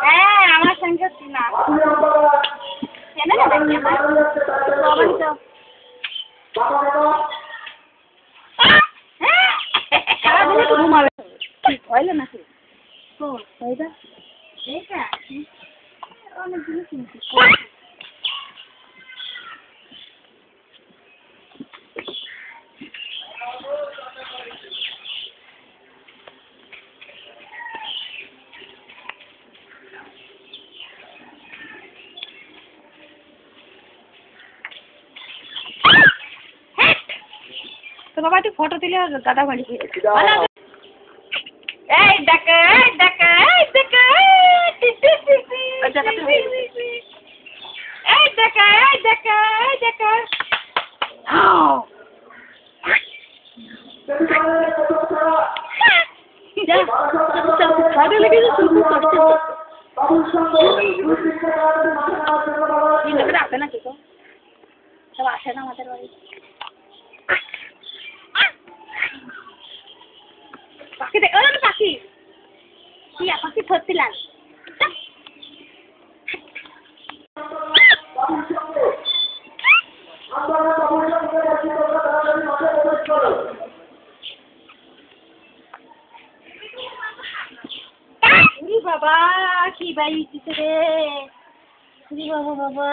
হ্যাঁ আমার সঙ্গে না ঘুমাবে হইলে নাকি অনেক জিনিস তো বাবা তুই ফটো দিলে গাদা বাড়ি এই দেখ এই দেখ এই দেখ এই দেখ এই দেখ এই দেখ আসে না কিছু সব আসে না আমাদের বাড়ি পাখি দেখ পাখি কি পাখি ধরছিলাম বাবা কি বাই রে বাবা বাবা